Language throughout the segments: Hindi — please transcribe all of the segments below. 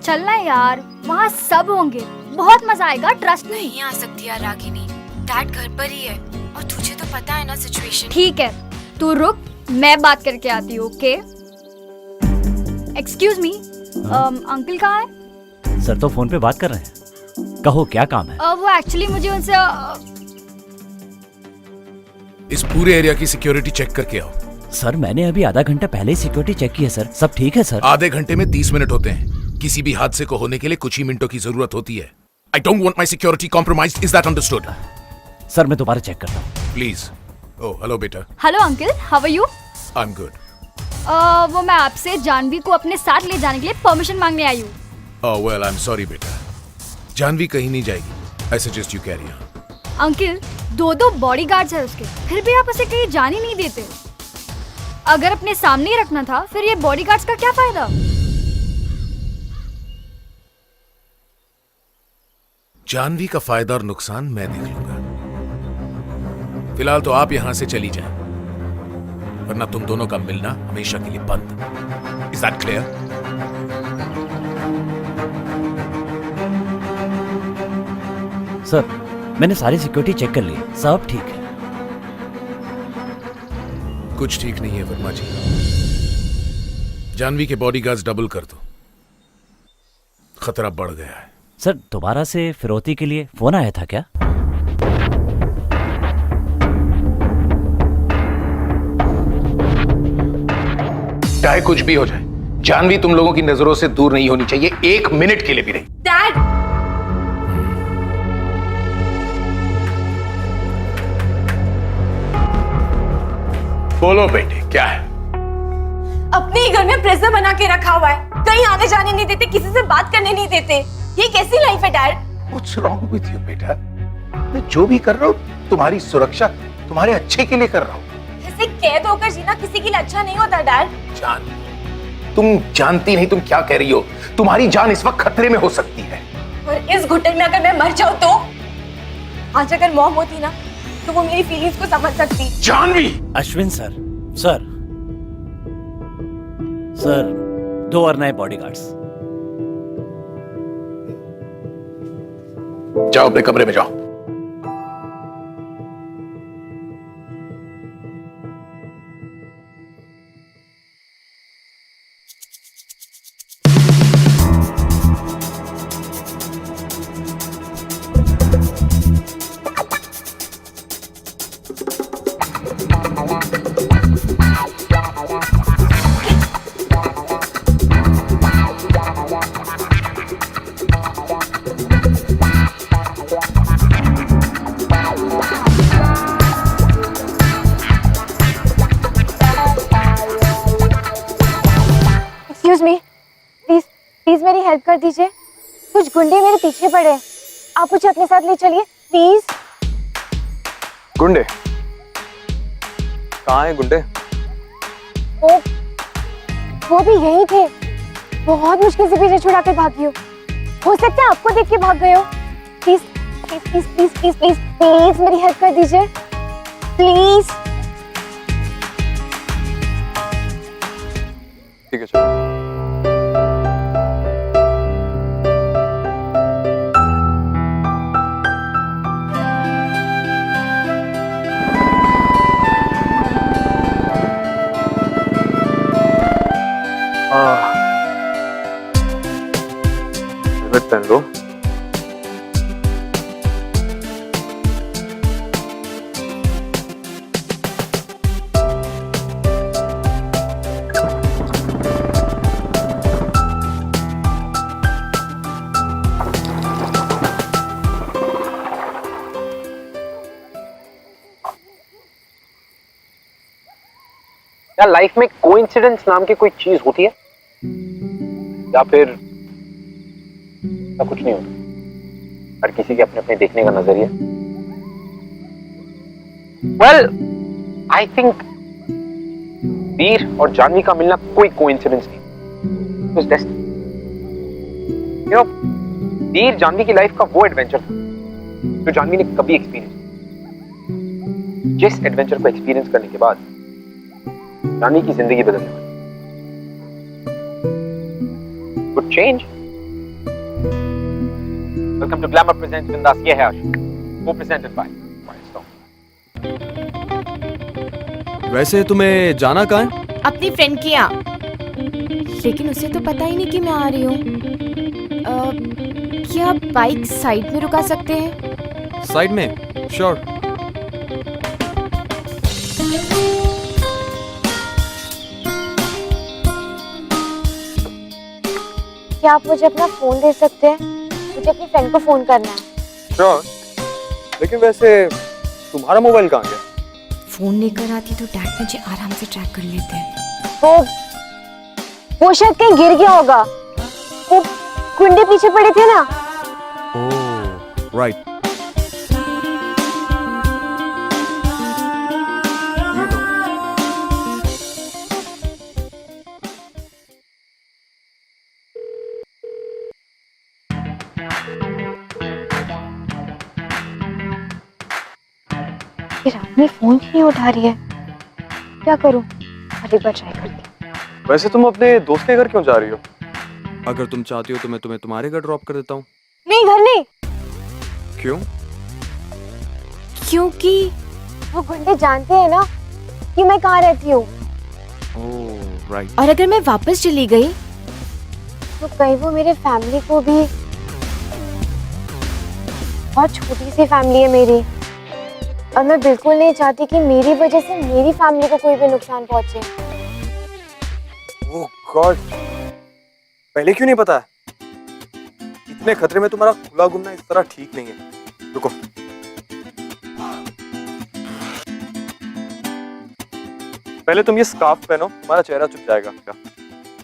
चलना यार, वहाँ सब होंगे, बहुत मजा आएगा, ट्रस्ट नहीं। नहीं आ सकती यार रागिनी, डैड घर पर ही है और तुझे तो पता है ना सिचुएशन। ठीक है, तू रुक, मैं बात करके आती हूँ, ओके? एक्सक्यूज मी, अंकल कहाँ है? सर तो फोन पे बात कर रहे हैं। कहो क्या काम है? वो एक्चुअली मुझे उनसे इस पूरे एरिया की सिक्योरिटी चेक करके आओ। सर मैंने अभी आधा घंटा पहले ही सिक्योरिटी चेक की है सर, सब ठीक है सर। आधे घंटे में 30 मिनट होते हैं। किसी भी हादसे को होने के लिए कुछ ही मिनटों की जरूरत होती है। I don't want my security compromised. Is that understood? Sir मैं दोबारा चेक करता हूँ। Please. Oh, hello बेटा। Hello uncle, how are you? I'm good. वो मैं आपसे जानवी को अपने साथ ले जाने के लिए परमिशन मांगने आई हूँ। Oh well, I'm sorry बेटा। जानवी कहीं नहीं जाएगी। I suggest you carry on. Uncle, 2 bodyguards है उसके, फिर भी आप उसे कहीं जाने नहीं देते। अगर अपने सामने ही रखना था, फिर ये बॉडीगार्ड्स का क्या फायदा? जानवी का फायदा और नुकसान मैं देख लूंगा। फिलहाल तो आप यहां से चली जाएं, वरना तुम दोनों का मिलना हमेशा के लिए बंद। Is that clear? सर मैंने सारी सिक्योरिटी चेक कर ली, सब ठीक है। कुछ ठीक नहीं है वर्मा जी। जानवी के बॉडीगार्ड्स डबल कर दो, खतरा बढ़ गया है। सर दोबारा से फिरौती के लिए फोन आया था क्या? चाहे कुछ भी हो जाए, जानवी तुम लोगों की नजरों से दूर नहीं होनी चाहिए, 1 मिनट के लिए भी नहीं। डैड, बोलो बेटे, क्या है? अपने ही घर में प्रेजर बना के रखा हुआ है, कहीं आने जाने नहीं देते, किसी से बात करने नहीं देते। ये कैसी लाइफ है dad? What's wrong with you बेटा? मैं जो भी कर रहा हूँ तुम्हारी सुरक्षा, तुम्हारे अच्छे के लिए कर रहा हूँ। ऐसे कैद होकर जीना किसी के लिए अच्छा नहीं होता डैड। जान, तुम जानती नहीं तुम क्या कह रही हो। तुम्हारी जान इस वक्त खतरे में हो सकती है। और इस घुटन में अगर मैं मर जाऊं तो? आज अगर मॉम होती ना, तो वो मेरी फीलिंग्स को समझ सकती। जानवी! अश्विन सर, सर 2 और नए बॉडीगार्ड्स। जाओ अपने कमरे में जाओ। प्लीज मेरी हेल्प कर दीजिए, कुछ गुंडे मेरे पीछे पड़े हैं, आप मुझे अपने साथ ले चलिए प्लीज। गुंडे? कहाँ है गुंडे? वो भी यही थे, बहुत मुश्किल से पीछे छुड़ा के भागी हो सकता है आपको देख के भाग गए हो। Please please please please please please please मेरी हेल्प कर दीजिए प्लीज। ठीक है चलो। हेलमेट पहन लो। क्या लाइफ में कोइंसिडेंस नाम की कोई चीज होती है या फिर कुछ नहीं होता? हर किसी के अपने अपने देखने का नजरिया। वेल आई थिंक वीर और जानवी का मिलना कोई कोइंसिडेंस नहीं, it was destiny. You know, Veer Jahnavi की लाइफ का वो एडवेंचर था जो जानवी ने कभी एक्सपीरियंस किया। जिस एडवेंचर को एक्सपीरियंस करने के बाद जानवी की जिंदगी बदलने वाली। Good change, Welcome to Glamour Presents Bindas. ये है आशु, co-presented by Milestone. वैसे तुम्हें जाना कहाँ है? अपनी फ्रेंड के यहाँ, लेकिन उसे तो पता ही नहीं कि मैं आ रही हूँ। क्या बाइक साइड में रुका सकते हैं? साइड में? श्योर। क्या आप मुझे अपना फोन दे सकते हैं? मुझे अपनी फ्रेंड को फोन करना है। श्योर। लेकिन वैसे तुम्हारा मोबाइल कहाँ गया? फोन लेकर आती तो डैड मुझे आराम से ट्रैक कर लेते हैं। वो शायद कहीं गिर गया होगा। वो गुंडे पीछे पड़े थे ना। ओह, राइट। ये रानी फोन क्यों नहीं उठा रही है? क्या करूं? अरे बार ट्राई करती हूँ। वैसे तुम अपने दोस्त के घर क्यों जा रही हो? अगर तुम चाहती हो तो मैं तुम्हें तुम्हारे घर ड्रॉप कर देता हूँ। नहीं, घर नहीं। क्यों? क्योंकि वो गुंडे जानते हैं ना कि मैं कहाँ रहती हूँ। ओह, राइट। और अगर मैं वापस चली गई तो कहीं वो मेरे फैमिली को भी, बहुत छोटी सी फैमिली है मेरी, और मैं बिल्कुल नहीं चाहती कि मेरी वजह से मेरी फैमिली को कोई भी नुकसान पहुंचे। ओह गॉड, पहले क्यों नहीं पता? इतने खतरे में तुम्हारा खुला घूमना इस तरह ठीक नहीं है। रुको, पहले तुम ये स्कार्फ पहनो, तुम्हारा चेहरा छुप जाएगा।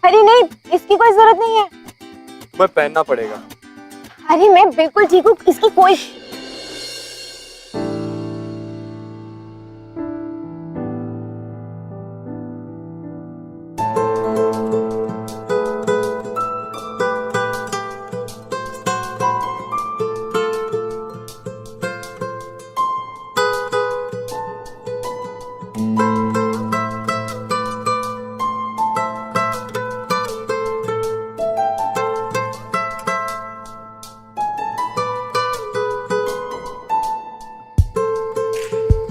अरे नहीं, इसकी कोई जरूरत नहीं है। तुम्हें पहनना पड़ेगा। अरे मैं बिल्कुल ठीक हूँ, इसकी कोई।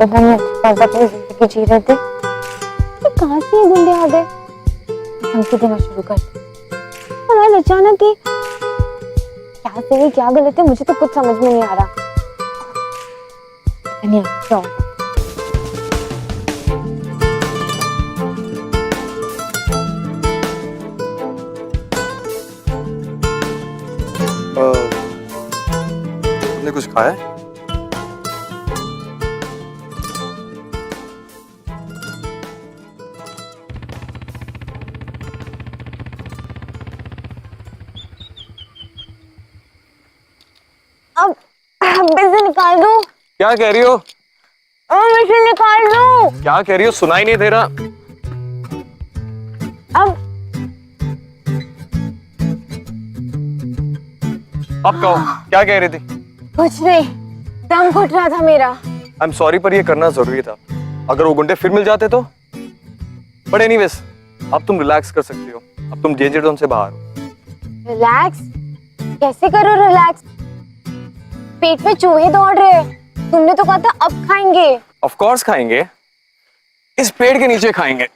पता नहीं कैसे अपनी जिंदगी जी रहे थे, ये कहाँ से ये गुंडे आ गए? धमकी देना शुरू कर दी। और आज अचानक ही क्या सही क्या गलत है, मुझे तो कुछ समझ में नहीं आ रहा। नहीं क्या होगा? तुमने कुछ खाया है? अब बिजली निकाल दो। क्या कह रही हो? मशीन निकाल दो। क्या कह रही हो? सुनाई नहीं दे रहा। अब कहो, क्या कह रही थी? कुछ नहीं, दम घुट रहा था मेरा। आई एम सॉरी, पर ये करना जरूरी था। अगर वो गुंडे फिर मिल जाते तो? बट एनीवेज, अब तुम रिलैक्स कर सकती हो। अब तुम डेंजर जोन से बाहर हो। रिलैक्स? कैसे करो रिलैक्स? पेट में चूहे दौड़ रहे हैं। तुमने तो कहा था अब खाएंगे। ऑफ कोर्स खाएंगे, इस पेड़ के नीचे खाएंगे।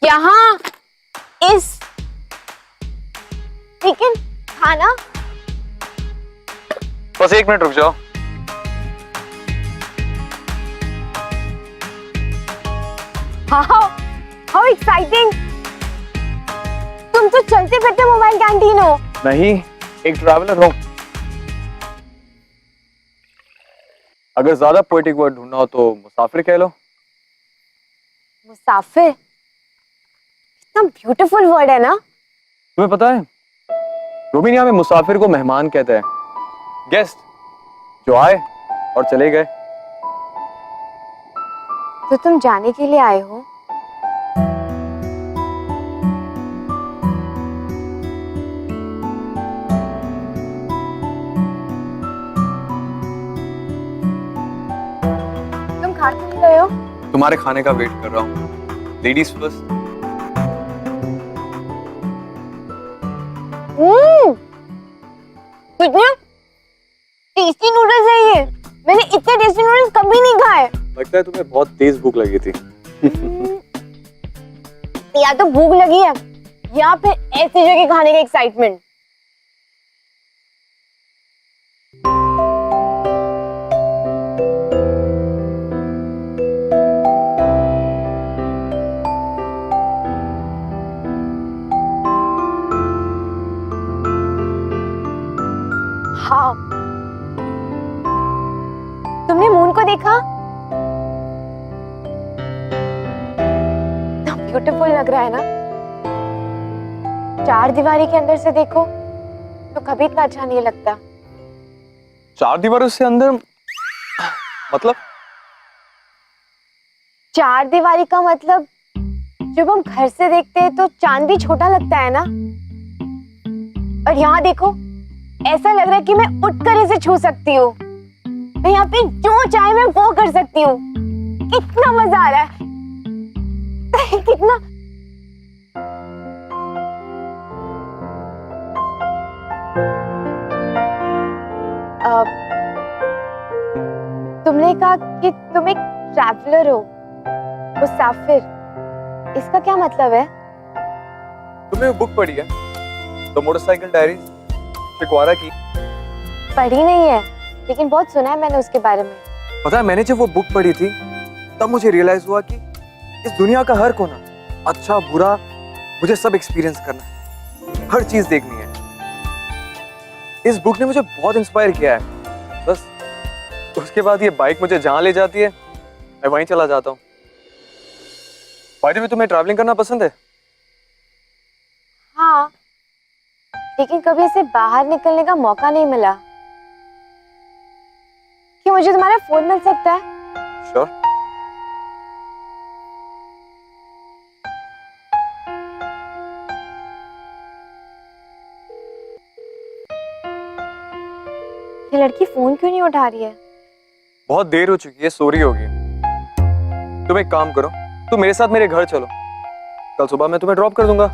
यहाँ इस, लेकिन खाना? बस 1 मिनट रुक जाओ। How exciting! तुम तो चलते फिरते मोबाइल कैंटीन हो। नहीं, एक ट्रैवलर हो। अगर ज्यादा पोएटिक वर्ड ढूंढना हो तो मुसाफिर कह लो। मुसाफिर इतना ब्यूटीफुल वर्ड है ना। तुम्हें पता है, रोमानिया में मुसाफिर को मेहमान कहते हैं, गेस्ट जो आए और चले गए। तो तुम जाने के लिए आए हो? तुम खा क्यों नहीं रहे हो? तुम्हारे खाने का वेट कर रहा हूँ। Ladies first. कितने टेस्टी नूडल्स है ये। मैंने इतने टेस्टी नूडल्स कभी नहीं खाए। लगता है तुम्हें बहुत तेज भूख लगी थी। या तो भूख लगी है या फिर ऐसी जगह खाने का एक्साइटमेंट। हाँ, तुमने मून को देखा? ब्यूटीफुल लग रहा है ना? चार दीवारी के अंदर से देखो तो कभी इतना अच्छा नहीं लगता। चार दीवारों से अंदर मतलब? चार दीवारी का मतलब जब हम घर से देखते हैं तो चांद भी छोटा लगता है ना। और यहाँ देखो, ऐसा लग रहा है कि मैं उठकर इसे छू सकती हूँ। मैं यहाँ पे जो चाहे मैं वो कर सकती हूँ। कितना मजा आ रहा है। कितना तुमने कहा कि तुम एक ट्रैवलर हो, मुसाफिर। इसका क्या मतलब है? तुमने वो बुक पढ़ी है, द मोटरसाइकिल डायरीज, शिकवारा की? पढ़ी नहीं है, लेकिन बहुत सुना है मैंने उसके बारे में। पता है, मैंने जब वो बुक पढ़ी थी तब मुझे रियलाइज हुआ कि इस दुनिया का हर कोना, अच्छा बुरा, मुझे सब एक्सपीरियंस करना है, हर चीज देखनी है। इस बुक ने मुझे बहुत इंस्पायर किया है। बस उसके बाद ये बाइक मुझे जहां ले जाती है मैं वहीं चला जाता हूँ। बाय द वे, तुम्हें ट्रैवलिंग करना पसंद है? हाँ, लेकिन कभी ऐसे बाहर निकलने का मौका नहीं मिला। क्या मुझे तुम्हारा फोन मिल सकता है? श्योर। ये लड़की फोन क्यों नहीं उठा रही है? बहुत देर हो चुकी है, सो रही होगी। तुम एक काम करो, तुम मेरे साथ मेरे घर चलो, कल सुबह मैं तुम्हें ड्रॉप कर दूंगा।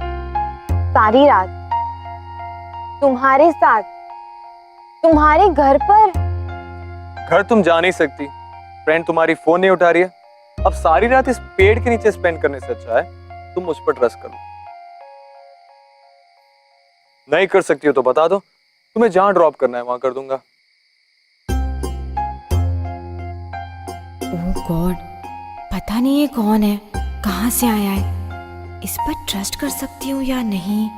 सारी रात तुम्हारे साथ, तुम्हारे घर पर? घर तुम जा नहीं सकती, फ्रेंड तुम्हारी फोन नहीं उठा रही है। अब सारी रात इस पेड़ के नीचे स्पेंड करने से अच्छा है तुम मुझ पर ट्रस्ट करो। नहीं कर सकती हो तो बता दो, तुम्हें जहां ड्रॉप करना है वहां कर दूंगा। ओह गॉड, पता नहीं ये कौन है, कहाँ से आया है, इस पर ट्रस्ट कर सकती हूँ या नहीं।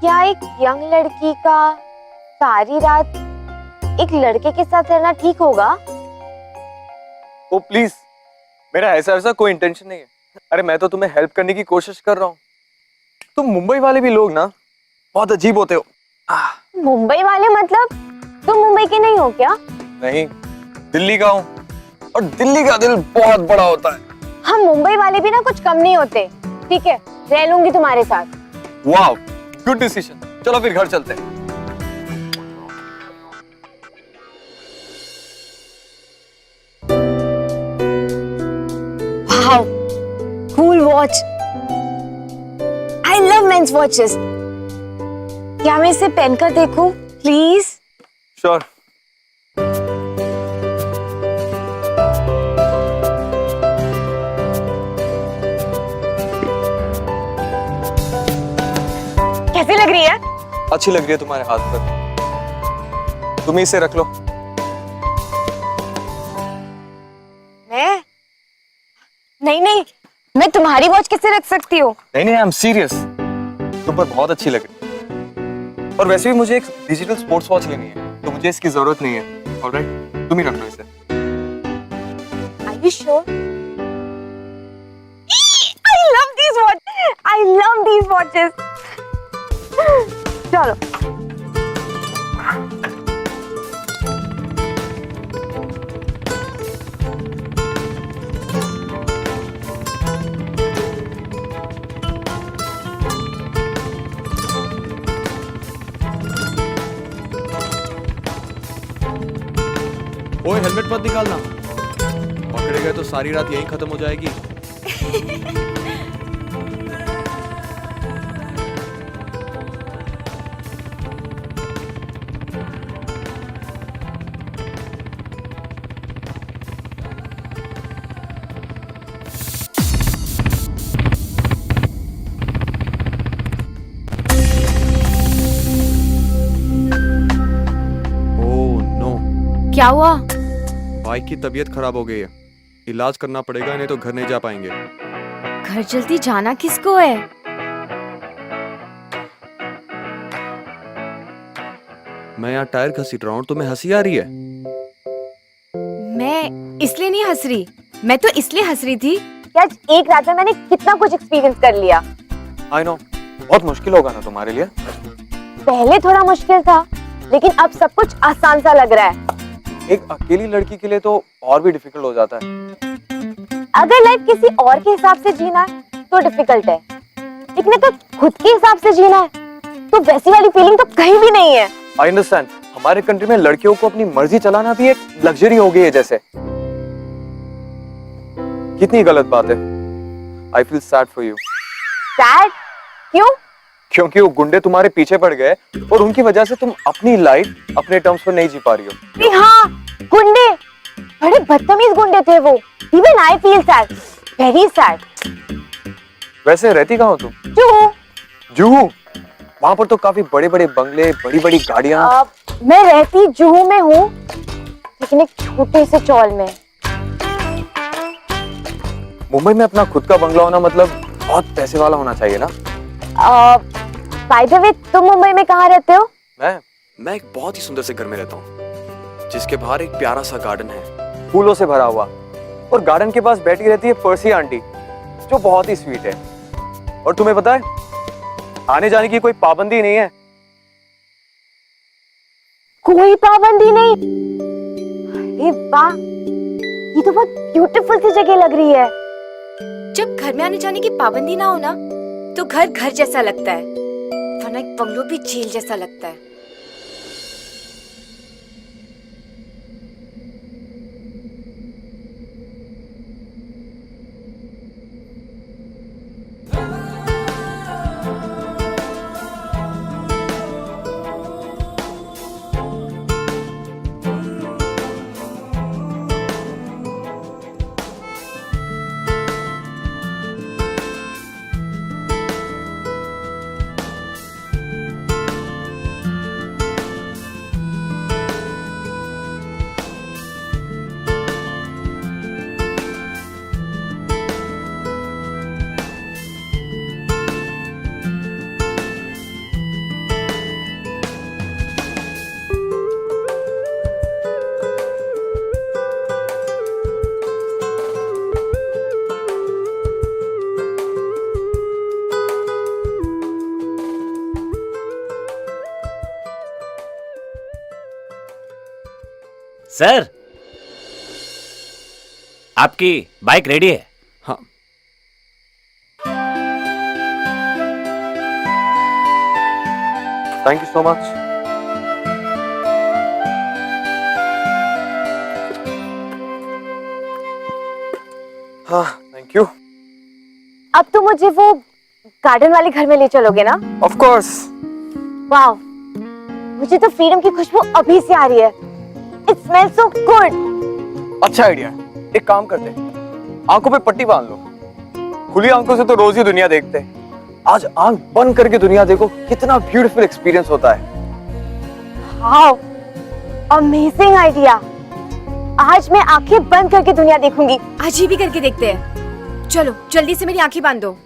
क्या एक यंग लड़की का सारी रात एक लड़के के साथ रहना ठीक होगा? ओ प्लीज, मेरा ऐसा कोई इंटेंशन नहीं है। अरे मैं तो तुम्हें हेल्प करने की कोशिश कर रहा हूँ। तुम मुंबई वाले भी लोग ना बहुत अजीब होते हो। मुंबई वाले मतलब तुम मुंबई के नहीं हो क्या? नहीं, दिल्ली का हूँ, और दिल्ली का दिल बहुत बड़ा होता है। हम मुंबई वाले भी ना कुछ कम नहीं होते। ठीक है, रह लूंगी तुम्हारे साथ। वाह, गुड डिसीजन। चलो फिर घर चलते हैं। Wow, cool watch. I love men's watches. क्या मैं इसे पहनकर देखूं, प्लीज? श्योर। कैसी लग रही है? अच्छी लग रही है तुम्हारे हाथ पर। तुम इसे रख लो। मैं? नहीं, मैं तुम्हारी वॉच कैसे रख सकती हूँ? नहीं, आई एम सीरियस। तुम पर बहुत अच्छी लग रही है। और वैसे भी मुझे एक डिजिटल स्पोर्ट्स वॉच लेनी है, तो मुझे इसकी जरूरत नहीं है। ऑलराइट, तुम ही रख लो इसे। Are you sure? I love these watches. I love these watches. चलो। ओए, हेलमेट मत निकालना, पकड़े गए तो सारी रात यहीं खत्म हो जाएगी। क्या हुआ? बाइक की तबीयत खराब हो गई है, इलाज करना पड़ेगा, नहीं तो घर नहीं जा पाएंगे। घर जल्दी जाना किसको है? मैं यहाँ टायर घसीट रहा हूँ, तुम्हें हंसी आ रही है? मैं इसलिए नहीं हंस रही, मैं तो इसलिए हंस रही थी कि आज एक रात में मैंने कितना कुछ एक्सपीरियंस कर लिया। आई नो, बहुत मुश्किल होगा ना तुम्हारे लिए। पहले थोड़ा मुश्किल था, लेकिन अब सब कुछ आसान सा लग रहा है। एक अकेली लड़की के लिए तो और भी डिफिकल्ट हो जाता है। अगर लाइफ किसी और के हिसाब से जीना है तो डिफिकल्ट है, लेकिन अगर खुद के हिसाब से जीना है तो वैसी वाली फीलिंग तो कहीं भी नहीं है। आई अंडरस्टैंड, हमारे कंट्री में लड़कियों को अपनी मर्जी चलाना भी एक लग्जरी हो गई है जैसे। कितनी गलत बात है। I feel sad for you. Sad? क्यों? क्योंकि वो गुंडे तुम्हारे पीछे पड़ गए और उनकी वजह से तुम अपनी लाइफ अपने टर्म्स पर नहीं जी पा रही हो। अरे हाँ, गुंडे, बड़े बदतमीज गुंडे थे वो। Even I feel sad, very sad. वैसे रहती कहाँ हो तुम? क्यों? जुहू। वहां पर तो काफी बड़े बड़े बंगले, बड़ी बड़ी गाड़ियां। मैं रहती जुहू में हूँ, लेकिन एक छोटे से चौल में। मुंबई में अपना खुद का बंगला होना मतलब बहुत पैसे वाला होना चाहिए ना। बाय द वे, तुम मुंबई में कहाँ रहते हो? मैं एक बहुत ही सुंदर से घर में रहता हूँ, जिसके बाहर एक प्यारा सा गार्डन है, फूलों से भरा हुआ। और गार्डन के पास बैठी रहती है पर्सी आंटी, जो बहुत ही स्वीट है। और तुम्हें पता है, आने जाने की कोई पाबंदी नहीं है। कोई पाबंदी नहीं? अरे वाह, ये तो बहुत ब्यूटीफुल सी जगह लग रही है। जब घर में आने जाने की पाबंदी ना हो ना, तो घर घर जैसा लगता है, वरना एक बंगलो भी जेल जैसा लगता है। सर, आपकी बाइक रेडी है। हाँ। Thank you so much. हाँ, थैंक यू। अब तो मुझे वो गार्डन वाले घर में ले चलोगे ना? Of course. वाह, मुझे तो फ्रीडम की खुशबू अभी से आ रही है। It smells so good. अच्छा आइडिया। एक काम करते हैं, आंखों पे पट्टी बांध लो। खुली आंखों से तो रोज ही दुनिया देखते हैं, आज आंख बंद करके दुनिया देखो, कितना ब्यूटीफुल एक्सपीरियंस होता है। Wow, amazing idea. आज मैं आंखें बंद करके दुनिया देखूंगी। आज ही भी करके देखते हैं। चलो जल्दी से मेरी आंखें बांध दो।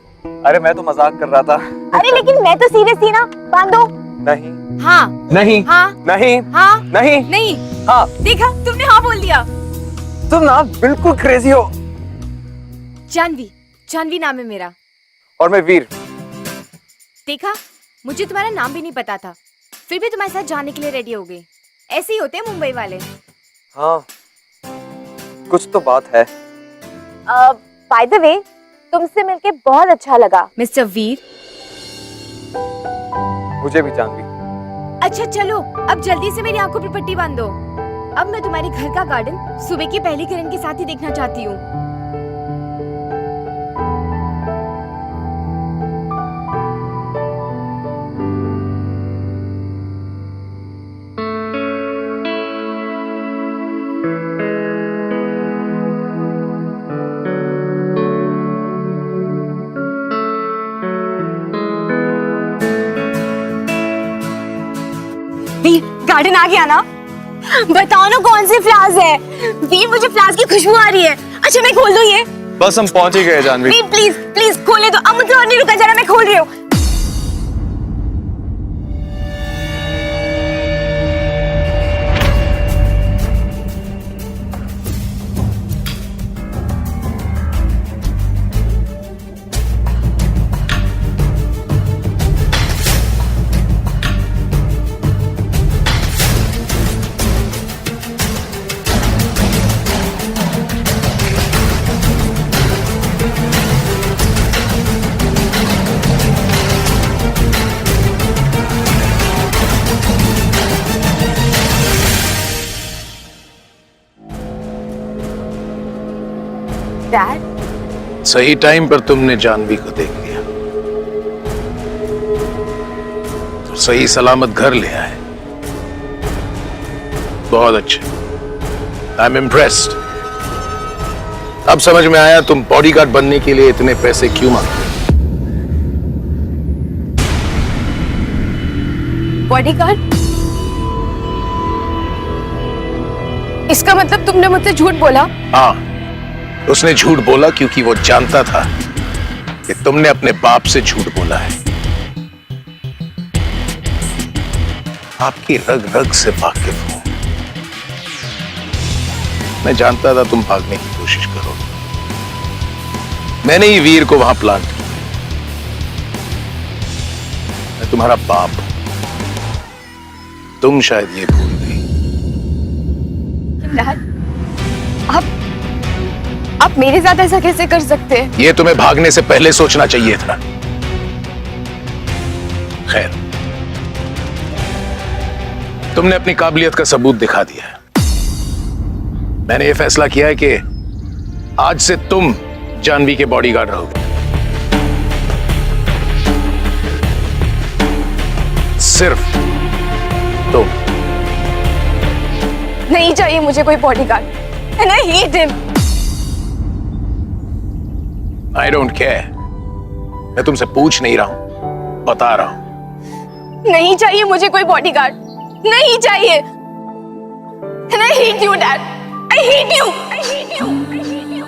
अरे मैं तो मजाक कर रहा था। अरे लेकिन मैं तो सीरियस थी ना। बांधो। नहीं हाँ नहीं हाँ नहीं हाँ नहीं नहीं। हाँ। देखा, तुमने हाँ बोल दिया। तुम ना बिल्कुल क्रेजी हो। जानवी, जानवी नाम है मेरा। और मैं वीर। देखा, मुझे तुम्हारा नाम भी नहीं पता था, फिर भी तुम्हारे साथ जाने के लिए रेडी हो गई। ऐसे ही होते हैं मुंबई वाले। हाँ, कुछ तो बात है। बाय द वे, तुमसे मिलके बहुत अच्छा लगा। मिस्टर वीर। मुझे भी जानवी। अच्छा चलो, अब जल्दी से मेरी आंखों पर पट्टी बांध दो। अब मैं तुम्हारे घर का गार्डन सुबह की पहली किरण के साथ ही देखना चाहती हूँ। वीर, गार्डन आ गया ना? बताओ ना कौन सी फ्लावर्स है। वीर मुझे फ्लावर्स की खुशबू आ रही है। अच्छा मैं खोल दूं ये? बस हम पहुंच ही गए जानवी। वीर प्लीज प्लीज खोले दो, अब मुझे और नहीं रुका, जरा मैं खोल रही हूँ। डैड, सही टाइम पर तुमने जानवी को देख लिया तो सही सलामत घर ले आए। बहुत अच्छे, आई एम इम्प्रेस्ड। अब समझ में आया तुम बॉडीगार्ड बनने के लिए इतने पैसे क्यों मांगते। बॉडीगार्ड? इसका मतलब तुमने मुझसे झूठ बोला? हाँ, उसने झूठ बोला क्योंकि वो जानता था कि तुमने अपने बाप से झूठ बोला है। आपकी रग रग से वाकिफ हूं। मैं जानता था तुम भागने की कोशिश करोगे। मैंने ही वीर को वहां प्लांट किया। मैं तुम्हारा बाप हूं। तुम शायद ये भूल गई। डैड, आप मेरे साथ ऐसा कैसे कर सकते हैं? ये तुम्हें भागने से पहले सोचना चाहिए था। खैर, तुमने अपनी काबिलियत का सबूत दिखा दिया है। मैंने ये फैसला किया है कि आज से तुम जानवी के बॉडीगार्ड रहोगे। सिर्फ तुम। नहीं चाहिए मुझे कोई bodyguard. And I hate him. I don't care. मैं तुमसे पूछ नहीं रहा हूं, बता रहा हूं। नहीं चाहिए मुझे कोई बॉडीगार्ड, नहीं चाहिए। And I hate you, Dad. I hate you. I hate you. I hate you.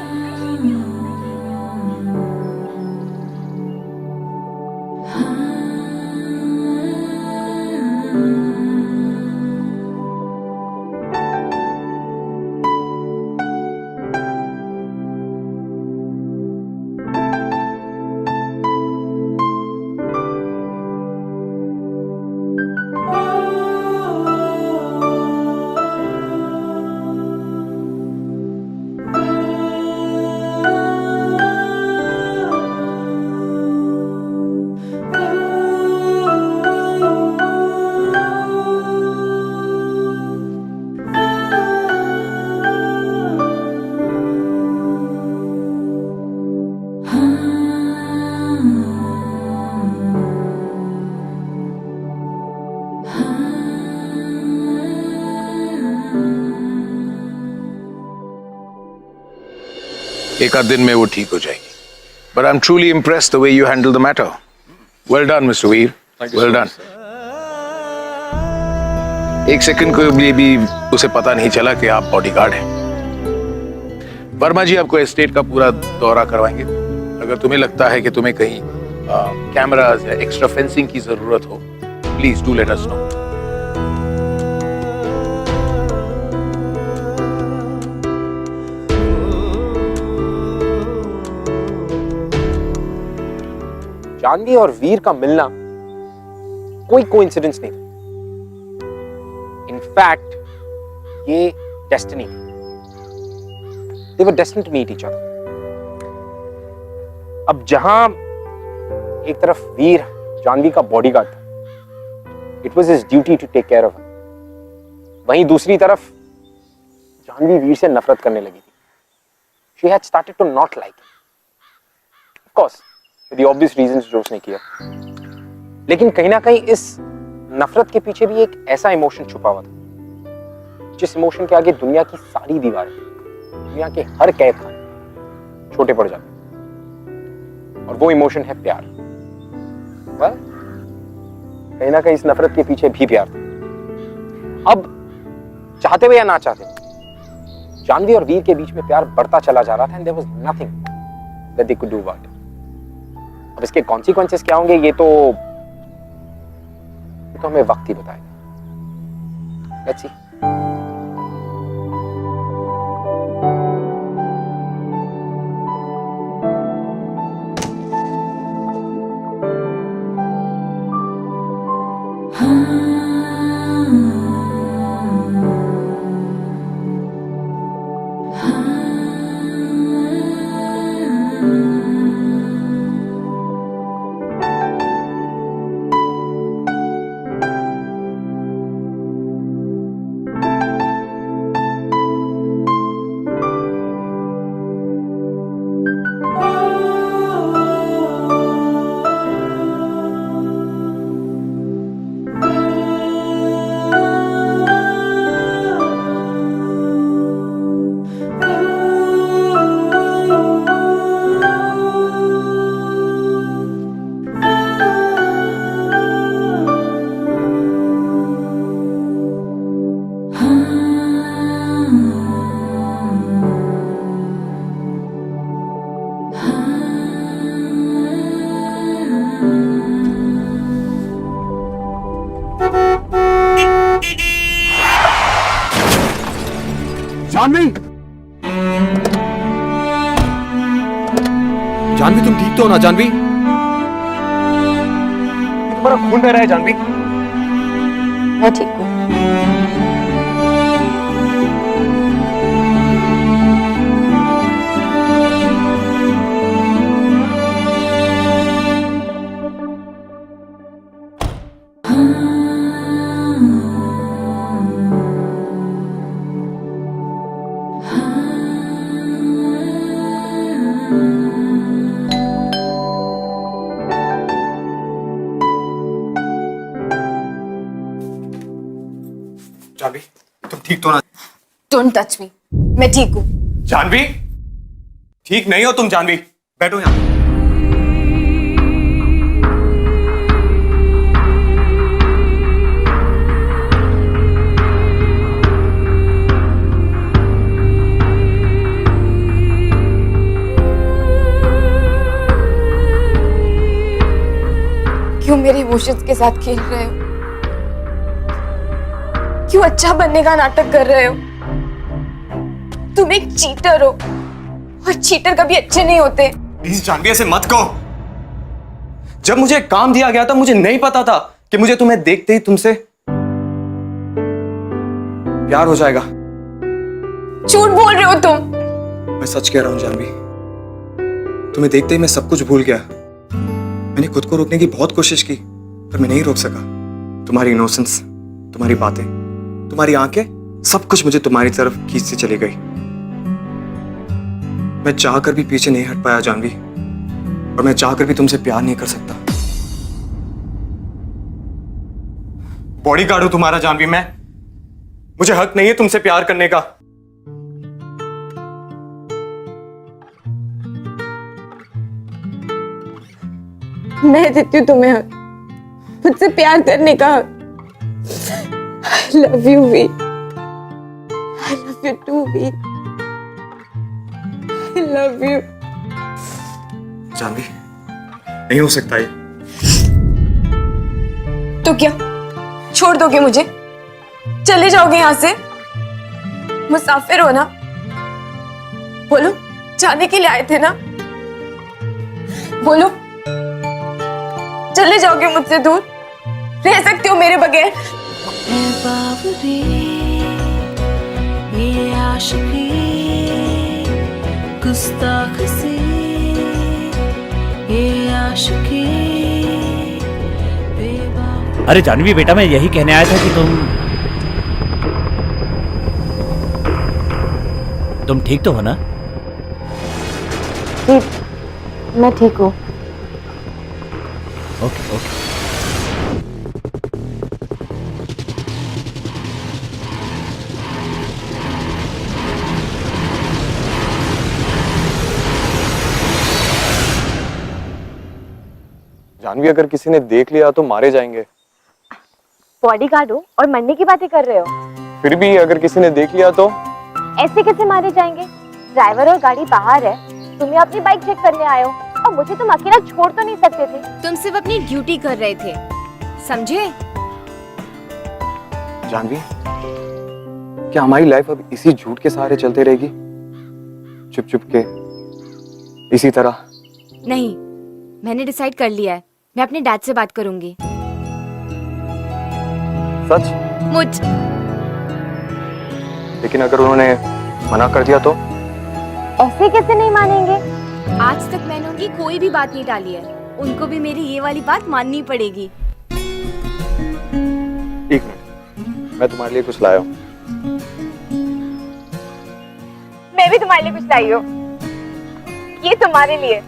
एक आध दिन में वो ठीक हो जाएगी। But I'm truly impressed the way you handled the matter. Well done, Mr. Veer. Well done. एक सेकंड को भी उसे पता नहीं चला कि आप बॉडीगार्ड हैं। वर्मा जी आपको एस्टेट का पूरा दौरा करवाएंगे। अगर तुम्हें लगता है कि तुम्हें कहीं कैमरास या एक्स्ट्रा फेंसिंग की जरूरत हो, please do let us know. Janvi और वीर का मिलना कोई कोइंसिडेंस नहीं था। इनफैक्ट ये डेस्टिनी थी। They were destined to meet each other. अब जहां एक तरफ वीर जानवी का बॉडीगार्ड था, it was his duty to take care of her, वहीं दूसरी तरफ जानवी वीर से नफरत करने लगी थी। She had started to not like him, of course for the obvious reasons जो उसने किया। लेकिन कहीं ना कहीं इस नफरत के पीछे भी एक ऐसा इमोशन छुपा हुआ था जिस इमोशन के आगे दुनिया की सारी दीवारें, दुनिया के हर कैद खाने छोटे पड़ जाते, और वो इमोशन है प्यार। कहीं ना कहीं इस नफरत के पीछे भी प्यार था। अब चाहते हुए या ना चाहते हुए, जानवी और वीर के बीच में प्यार बढ़ता चला जा रहा था and there was nothing that they could do about it. अब इसके कॉन्सिक्वेंसेस क्या होंगे ये तो हमें वक्त ही बताएगा। Let's see. जानवी, जानवी तुम ठीक तो हो ना? जानवी, तुम्हारा खून बह रहा है। जानवी, मैं ठीक हूँ। जानवी तुम ठीक तो ना? डोंट टच मी, मैं ठीक हूँ। जानवी, ठीक नहीं हो तुम। जानवी, बैठो यहाँ। क्यों मेरे इमोशंस के साथ खेल रहे हो? क्यों अच्छा बनने का नाटक कर रहे हो? तुम एक चीटर हो और चीटर कभी अच्छे नहीं होते। प्लीज जानवी ऐसे मत कहो। जब मुझे काम दिया गया था मुझे नहीं पता था कि मुझे तुम्हें देखते ही तुमसे प्यार हो जाएगा। झूठ बोल रहे हो तुम। मैं सच कह रहा हूं जानवी, तुम्हें देखते ही मैं सब कुछ भूल गया। मैंने खुद को रोकने की बहुत कोशिश की पर मैं नहीं रोक सका। तुम्हारी इनोसेंस, तुम्हारी बातें, तुम्हारी आंखें, सब कुछ मुझे तुम्हारी तरफ खींचती चली गई। मैं चाहकर भी पीछे नहीं हट पाया जानवी, और मैं चाहकर भी तुमसे प्यार नहीं कर सकता। बॉडीगार्ड हूं तुम्हारा जानवी मैं। मुझे हक नहीं है तुमसे प्यार करने का। मैं देती हूँ तुम्हें हक, मुझसे प्यार करने का हक। I love you, Vee. I love you too, Vee. I love you। Janvi, नहीं हो सकता ये। तो क्या छोड़ दोगे मुझे? चले जाओगे यहाँ से? मुसाफिर हो ना? बोलो, जाने के लिए आए थे ना? बोलो, चले जाओगे मुझसे दूर? रह सकते हो मेरे बगैर? है बावरी ये आशिकी गुस्ताख सी ये आशिकी बेबाक। अरे जानवी बेटा, मैं यही कहने आया था कि तुम ठीक तो हो ना? मैं ठीक हूँ। Okay okay. जानवी, अगर किसी ने देख लिया तो मारे जाएंगे। बॉडीगार्ड हो और मरने की बातें कर रहे हो? फिर भी अगर किसी ने देख लिया तो? ऐसे कैसे मारे जाएंगे? ड्राइवर और गाड़ी बाहर है, तुम्हें अपनी बाइक चेक करने आए हो और मुझे तुम अकेला छोड़ तो नहीं सकते थे। तुम सिर्फ अपनी ड्यूटी कर रहे थे, समझे? जानवी, क्या हमारी लाइफ अब इसी झूठ के सहारे चलते रहेगी? चुप चुप के इसी तरह? नहीं, मैंने डिसाइड कर लिया है, मैं अपने डैड से बात करूंगी। सच? मुझ लेकिन अगर उन्होंने मना कर दिया तो? ऐसे कैसे नहीं मानेंगे? आज तक मैंने उनकी कोई भी बात नहीं टाली है, उनको भी मेरी ये वाली बात माननी पड़ेगी। एक मिनट, मैं तुम्हारे लिए कुछ लाया हूँ। मैं भी तुम्हारे लिए कुछ लाई हूँ, ये तुम्हारे लिए।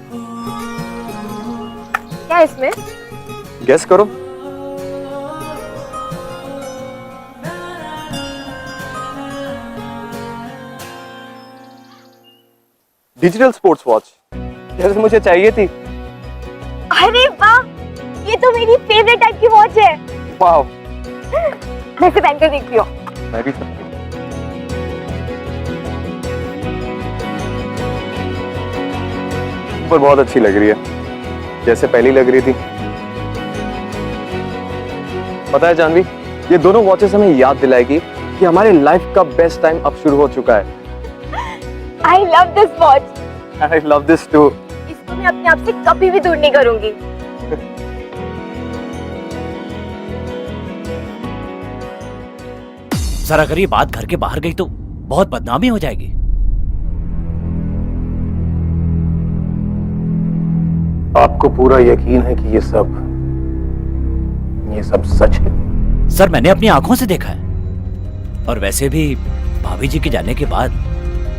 क्या है इसमें? गेस करो। डिजिटल स्पोर्ट्स वॉच, जैसे मुझे चाहिए थी। अरे वाह, ये तो मेरी फेवरेट टाइप की वॉच है। वाह, मैं इसे पहन कर देखती हूँ। मैं भी। पर बहुत अच्छी लग रही है, जैसे पहली लग रही थी। पता है जानवी, ये दोनों वॉचेस हमें याद दिलाएगी कि हमारे लाइफ का बेस्ट टाइम अब शुरू हो चुका है। I love this watch. I love this too. इसको मैं अपने आप से कभी भी दूर नहीं करूंगी। सर अगर ये बात घर के बाहर गई तो बहुत बदनामी हो जाएगी। आपको पूरा यकीन है कि ये सब सच है? सर मैंने अपनी आंखों से देखा है, और वैसे भी भाभी जी के जाने के बाद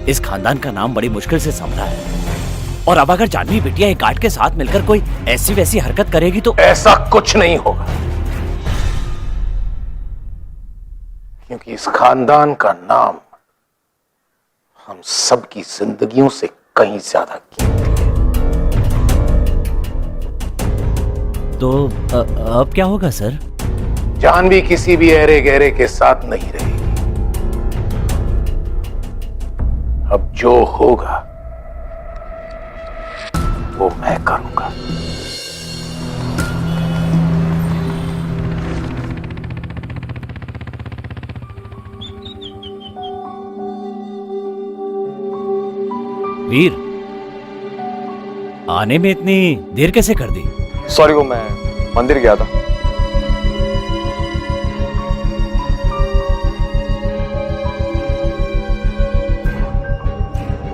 इस खानदान का नाम बड़ी मुश्किल से संभला है, और अब अगर जानवी बिटिया एक गार्ड के साथ मिलकर कोई ऐसी वैसी हरकत करेगी तो ऐसा कुछ नहीं होगा, क्योंकि इस खानदान का नाम हम सबकी जिंदगियों से कहीं ज्यादा कीमती है। तो अब क्या होगा सर? जानवी किसी भी अहरे गहरे के साथ नहीं रहेगी। अब जो होगा वो मैं करूंगा। वीर, आने में इतनी देर कैसे कर दी? सॉरी, वो मैं मंदिर गया था।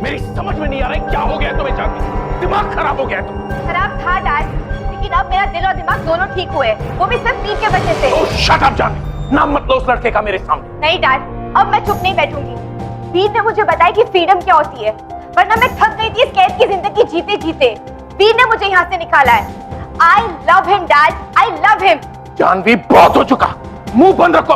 मेरी समझ में नहीं आ रहा है क्या हो गया तुम्हें जानवी? दिमाग खराब हो गया तुम? खराब था डैड, लेकिन अब मेरा दिल और दिमाग दोनों ठीक हुए, वो भी सिर्फ नींद के वजह से। ओह शट अप जानवी, नाम मत लो उस लड़के का मेरे सामने। नहीं डैड, अब मैं चुप नहीं बैठूंगी। वीर ने मुझे बताया कि फ्रीडम क्या होती है, वरना मैं थक गई थी इस कैद की जिंदगी जीते जीते। वीर ने मुझे यहाँ से निकाला है। I love him, Dad. I love him. Janvi बहुत हो चुका, मुंह बंद रखो।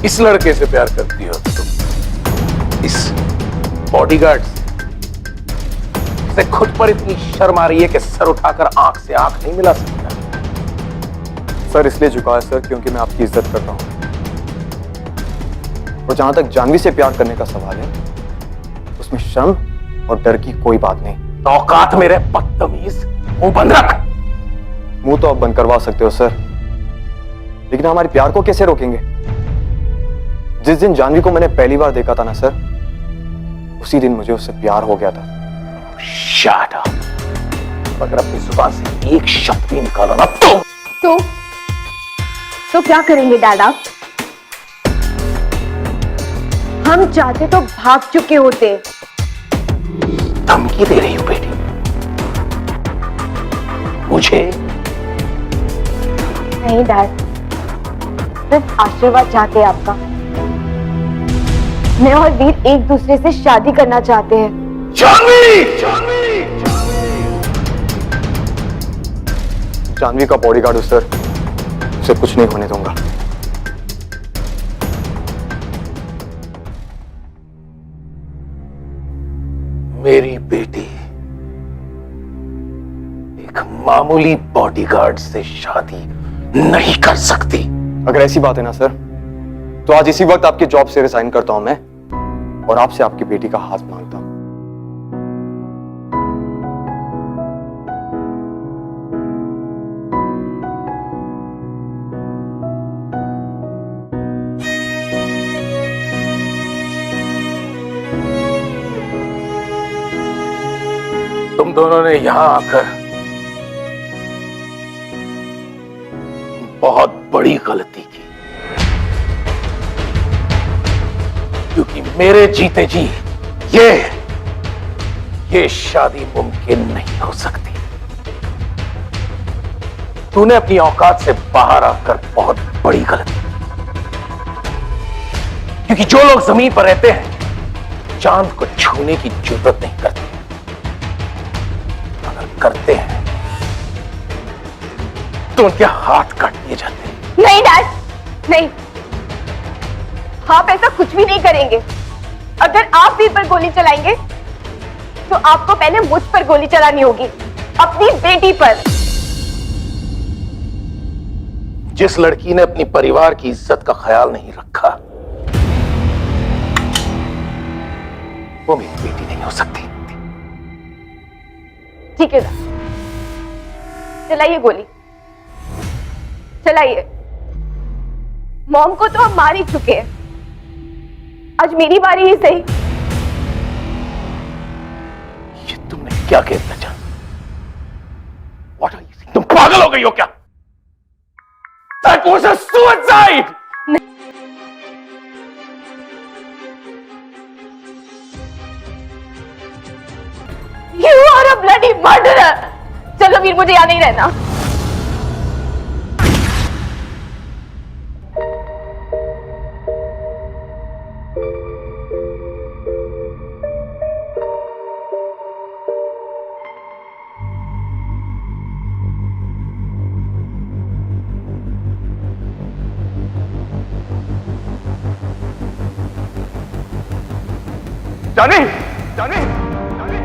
इस लड़के से प्यार करती हो तुम? इस बॉडीगार्ड से खुद पर इतनी शर्म आ रही है कि सर उठाकर आंख से आंख नहीं मिला सकता? सर इसलिए झुका है सर क्योंकि मैं आपकी इज्जत करता हूँ, और जहां तक जानवी से प्यार करने का सवाल है उसमें शर्म और डर की कोई बात नहीं। औकात मेरे बदतमीज, मुंह बंद रख। मुंह तो आप बंद करवा सकते हो सर, लेकिन हमारे प्यार को कैसे रोकेंगे? जिस दिन जानवी को मैंने पहली बार देखा था ना सर, उसी दिन मुझे उससे प्यार हो गया था। Shut up. अगर अपनी जुबान से एक शब्द भी निकाला ना तो क्या करेंगे डैड आप? हम चाहते तो भाग चुके होते। धमकी दे रही हूं बेटी मुझे? नहीं डैड, सिर्फ आशीर्वाद चाहते हैं आपका। मैं और वीर एक दूसरे से शादी करना चाहते हैं। जानवी! जानवी का बॉडीगार्ड हूं सर, उसे कुछ नहीं होने दूंगा। मेरी बेटी मामूली बॉडीगार्ड से शादी नहीं कर सकती। अगर ऐसी बात है ना सर, तो आज इसी वक्त आपके जॉब से रिजाइन करता हूं मैं और आपसे आपकी बेटी का हाथ मांगता हूं। तुम दोनों ने यहां आकर बहुत बड़ी गलती की, क्योंकि मेरे जीते जी ये शादी मुमकिन नहीं हो सकती। तूने अपनी औकात से बाहर आकर बहुत बड़ी गलती की, क्योंकि जो लोग जमीन पर रहते हैं चांद को छूने की जरूरत नहीं करते, अगर करते हैं तो उनके हाथ काट दिए जाते हैं। नहीं डैड, नहीं, आप ऐसा कुछ भी नहीं करेंगे। अगर आप वीर पर गोली चलाएंगे तो आपको पहले मुझ पर गोली चलानी होगी, अपनी बेटी पर। जिस लड़की ने अपनी परिवार की इज्जत का ख्याल नहीं रखा, वो मेरी बेटी नहीं हो सकती। ठीक है डैड, चलाइए गोली, चलाइए। मॉम को तो हम मार ही चुके हैं, आज मेरी बारी ही सही। ये तुमने क्या कह दिया जान? What are you saying? तुम पागल हो गई हो क्या? That was a suicide! You are a bloody murderer! चलो वीर, मुझे यहाँ नहीं रहना। जाने, जाने, जाने।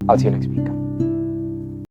I'll see you next week.